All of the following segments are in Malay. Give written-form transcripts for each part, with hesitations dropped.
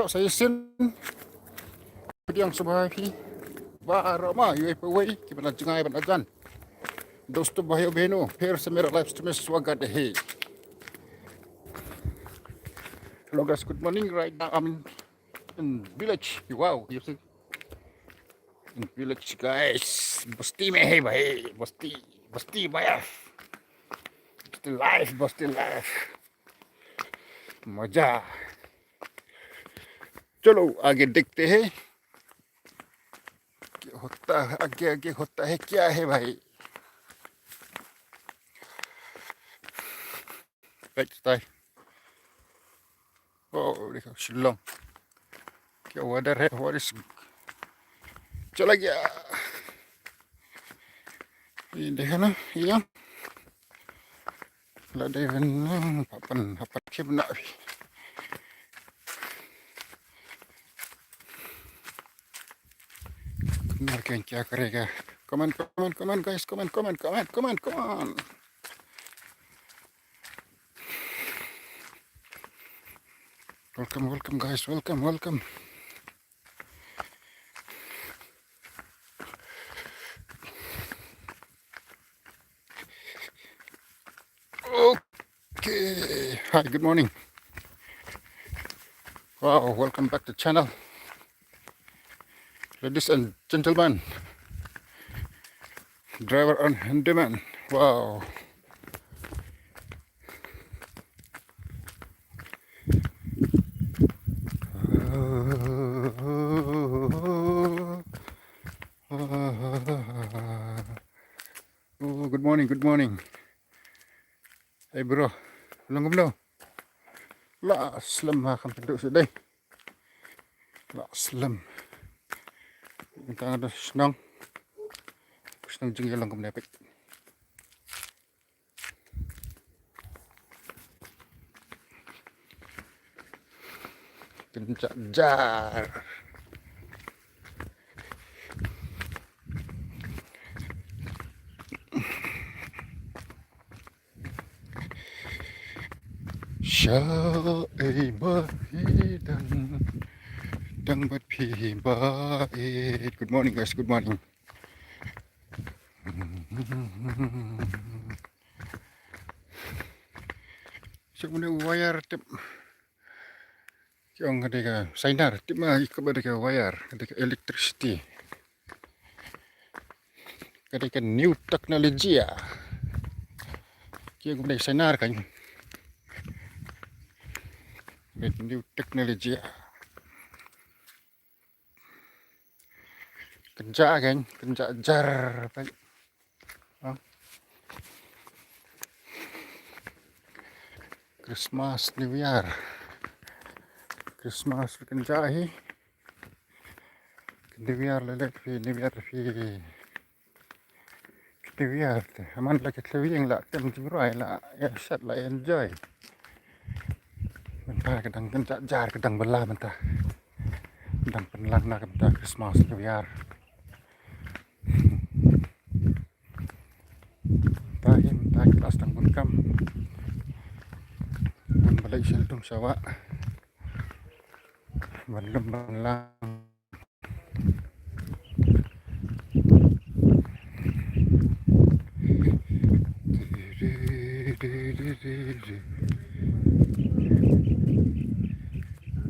Saya Sin yang subahi barama UFWay कितना जगह बना जान दोस्तों भाइयों बहनों फिर से मेरा लाइव स्ट्रीम में स्वागत है. Hello guys, good morning. Right now I'm in village. Wow, you see in village guys. बस्ती में है भाई, बस्ती बस्ती भाई, बस्ती लाइफ मजा. चलो आगे देखते हैं क्या होता है, आगे आगे होता है क्या है भाई. Baik, stay. Oh, देखो शिलोंग क्या वेदर है, बारिश चला गया. ये देखो ना, ये लड़े बन अपन के बना भी. मर क्या करेगा. Comment comment comment guys, comment comment comment comment comment. Welcome, welcome guys, welcome, welcome. Okay, hi, good morning. Wow, welcome back to the channel. Ladies and gentlemen, driver on handyman. Wow. Oh, good morning, good morning. Hey bro, belum belum. Lah, slam akan penduduk sudah. Lah, slam. Kita ada senang jengkel langkum dapat. Kencak jar. Syai bahidan dang bat phi bait. Good morning guys, good morning. Sebenarnya wayar tip yang ketika sinar tip mah kepada wayar ketika electricity ketika new technology ya kia kepada sinar kan new technology ya kencak kan kencak jar baik. Christmas New Year Christmas kencak hi New Year lelet fi New Year fi New Year aman lagi kelewing lah tem jumrai lah ya sat lah enjoy mentah kadang kencak jar kadang belah mentah kadang penlang nak mentah Christmas New Year mentah kelas tang pun kam pun balik sentung sawak belum belang.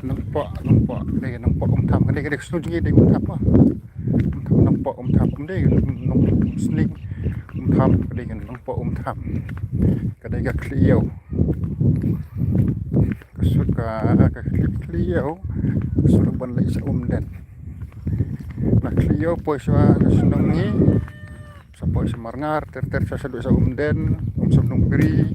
Nampak đây nampak tham cái đây snu ji đây tham ah nampak tham đây nong sling tham cái đây nampak tham cái đây cái clear suka cái clear suruh ban lai sa dan nah clear po sa sunungi sa po sa marngar ter sa sa dan sa nung beri.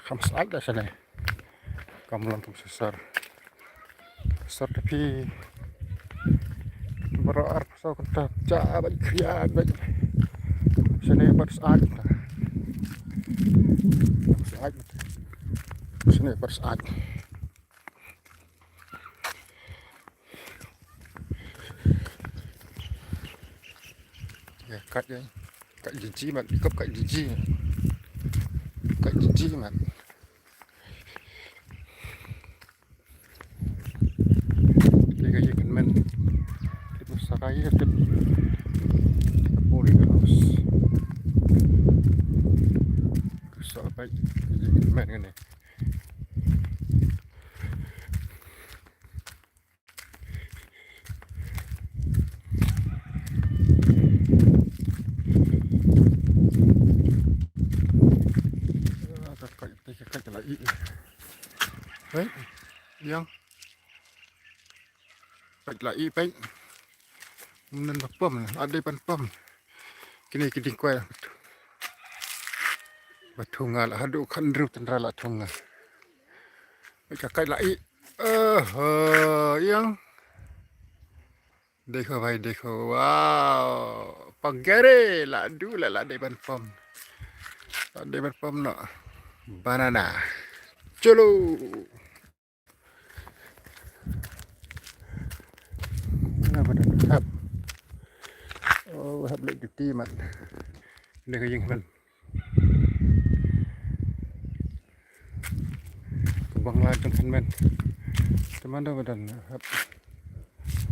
Khams ada sana kamu lantung sesar tapi berar pasal kita jabat krian baik sini baris ad sini baris ad ya kat jiji mat ikop kat jiji mat tiga ikan men di pusaraya di Kapolri House kesal baik ikan men kan ni kakak lagi baik yang baik lagi baik kemudian pam ada pam kini kuai batunga lah hadu kandru tendra lah tunga kakak lagi yang देखो भाई देखो वाह पगेरे लाडू ला दे पम ना banana चलो nah badan hab oh hab lek gede mat nek yang man kebang ladang kan man teman badan hab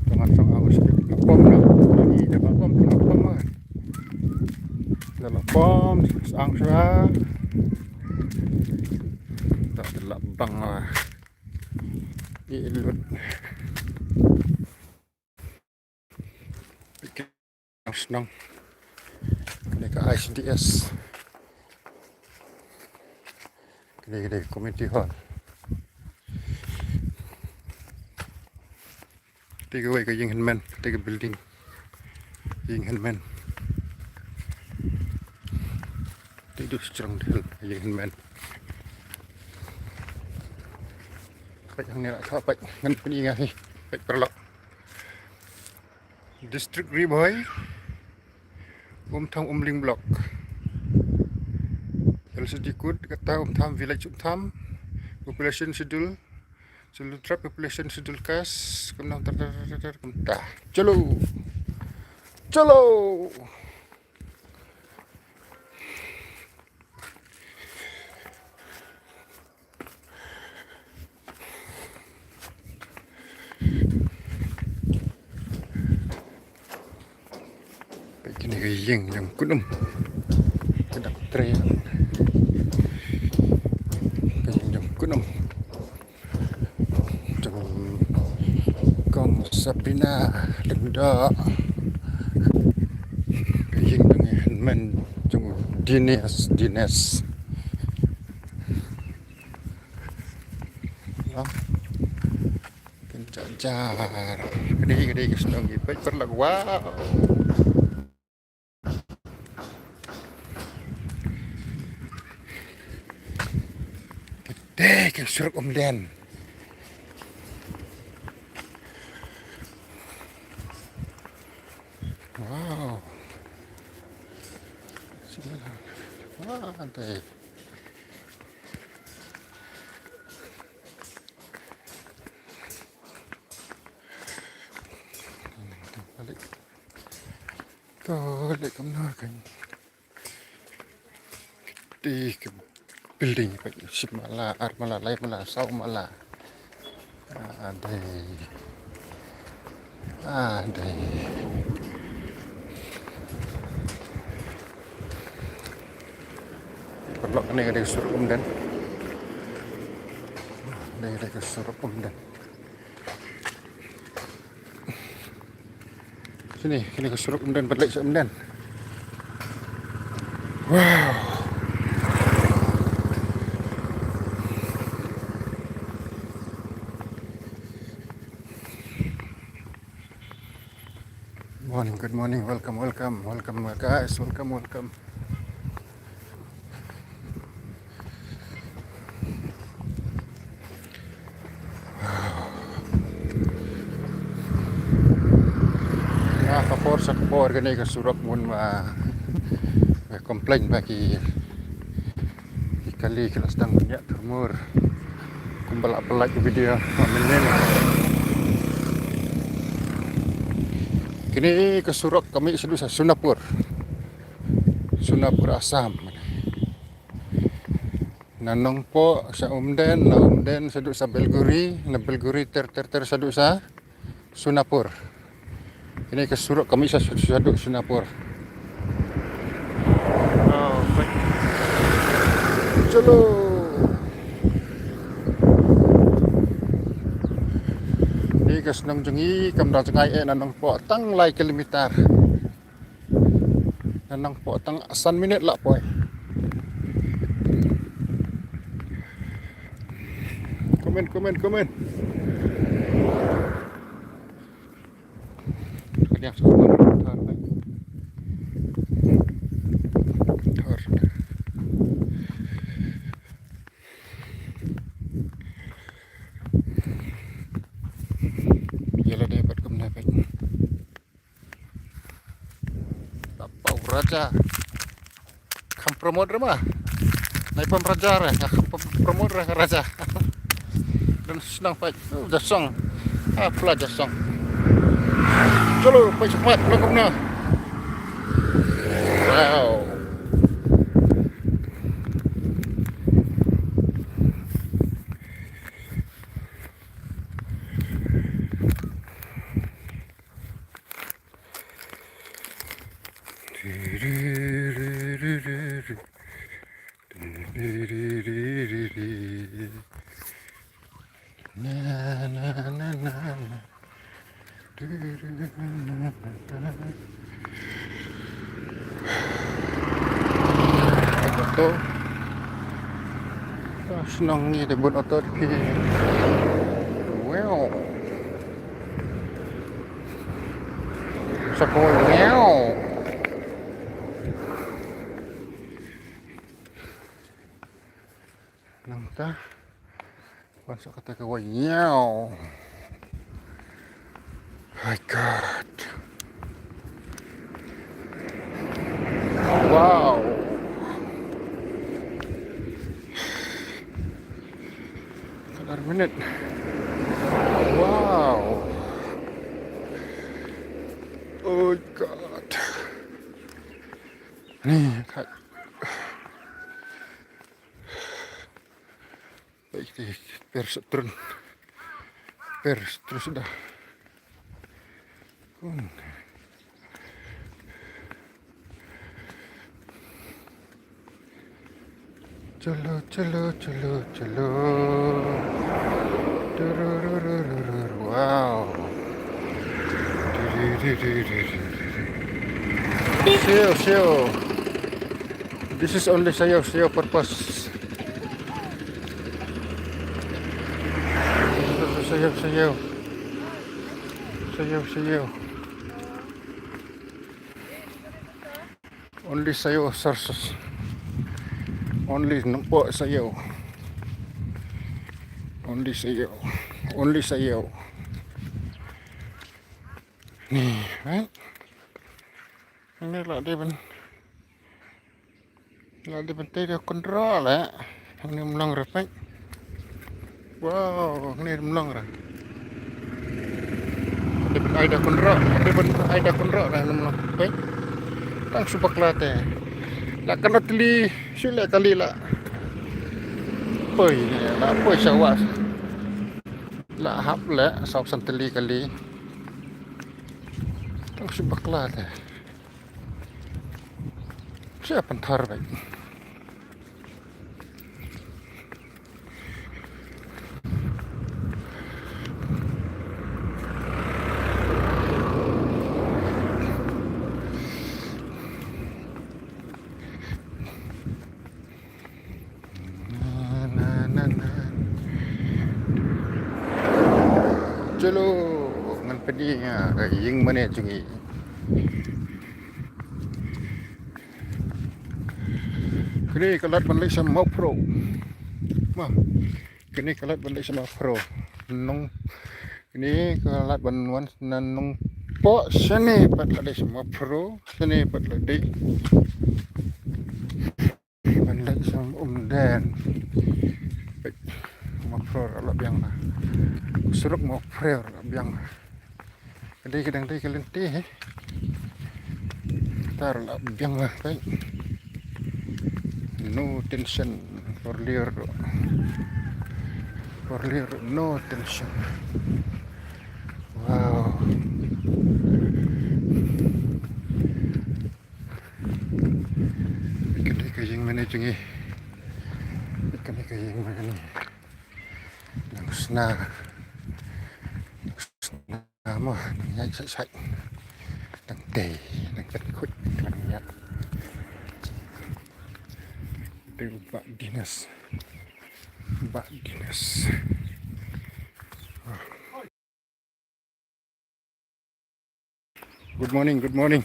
dengan sang aus pom lah ini dapat pom mah dalam pom sang sya tak terlabang lah ilut bikin senang ini ke ICDS gede community hall tiga way ke yang men tiga building yang men tidur strong del yang men baik yang ni lah baik ngan peni ngai baik perlok district Riboy Tham Umling Block LCD code kata Tham village Tham population schedule trap population schedule kas kemudian dah chalo begini yang kunum tidak teriak yang kunum Kong Sabrina Dengda yang dengan men jung Dines kencacar gede kesenang baik perlagu wow gede ke suruk Den wow santai balik kemana kan di building sip malah lain malah sau malah ada perlu ni ada suruh dan ada suruh dan sini ke suruh dan balik dan wow good morning welcome guys welcome kapor gani ke surat mun komplain bagi kali kelas sedang banyak termur kumbala-balak video amin kini ke surat kami sudah Sunapur Sunapur Assam. Nanong po sa Umden, na Umden saduk sa Belguri, na Belguri ter saduk sa Sunapur. Ini kesuruk kami sa saduk Sunapur. Oh, baik. Chalo. Ini kesenang jengi kamda jengai nanong po tang lai kilometer. Nanong po tang asan minit lah poy. Komen. Yang sudah thar. Yalah dapat kemana baik. Tapau raja. Kam promote mah. Naik pem raja re, promote re raja. Dan senang baik. Jasong. Pula jasong. Chalo, baik cepat pulang ke mana? Wow. Oto senang ni dia buat otot pi. Wow. Sakoi wow. Nang ta. Masuk kata kau wow. My God. Wow. Sekitar minit. Wow. Oh God. Nih, Kak. Baik di pers terus sudah. Chalo. Wow. Sayo. This is only sayo purpose. Sayo. Only sayo sources. Only nampak sayo. Only sayo. Nih, right? Ini lah dia dia kontrol lah. Ini melong repek. Wow, ini melong lah. Ada kontrol lah melong. Baik. Tang supak late. Lah kena teli sila kali lah. Poi lah poi sawas. Lah hap lah sau santeli kali. Tang supak late. Siapa ntar baik. Chalo ngan pedi nga ying mane jungi. Kini kalat balik sama pro. Mah. Kini kalat balik sama pro. Nong ini kalat banwan nanong po sini pat lade sama pro, sini pat lade. Balik sama Umden. Sama pro alap yang lah. Suruk mau prayer biang. Kadang kadang kelenti Tar lah biang lah baik. No tension for Leo. For Leo, no tension. Wow. Ikan yang mana cungi? Ikan yang mana ni? Nang sna mah nang sai nang teh nang kut nang ya. Mbak Dinas. Good morning, good morning.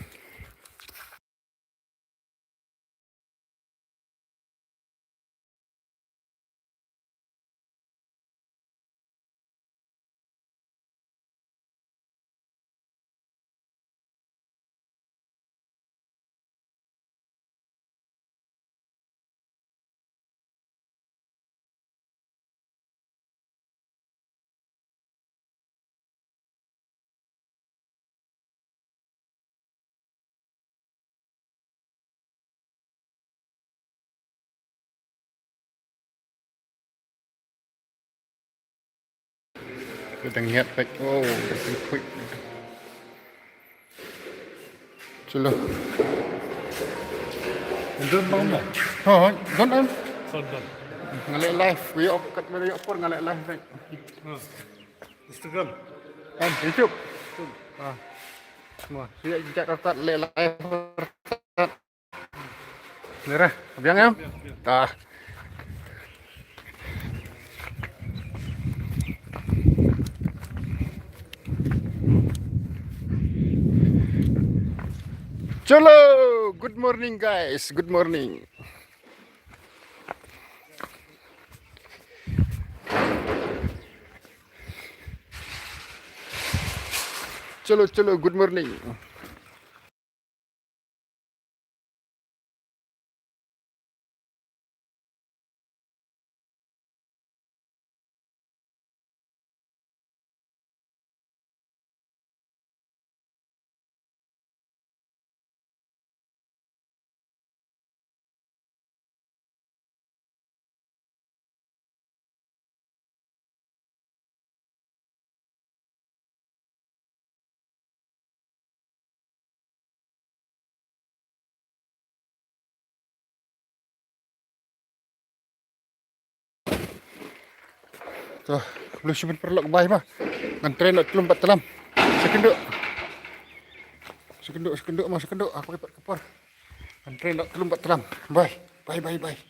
Kita lihat baik. Oh, quick. Chalo. Don't know. Oh, don't. Don't. Ngalek live. We up kat mana up ngalek live baik. Instagram. YouTube. Semua. Dia jejak rekat live. Nera, biang ya? Ah. Chalo, good morning guys, good morning. Chalo, good morning. So, belum simpan perlok baik mah. Ngantren nak telumpat telam. Sekenduk. Aku dapat kepor. Ngantren nak telumpat telam. Bye.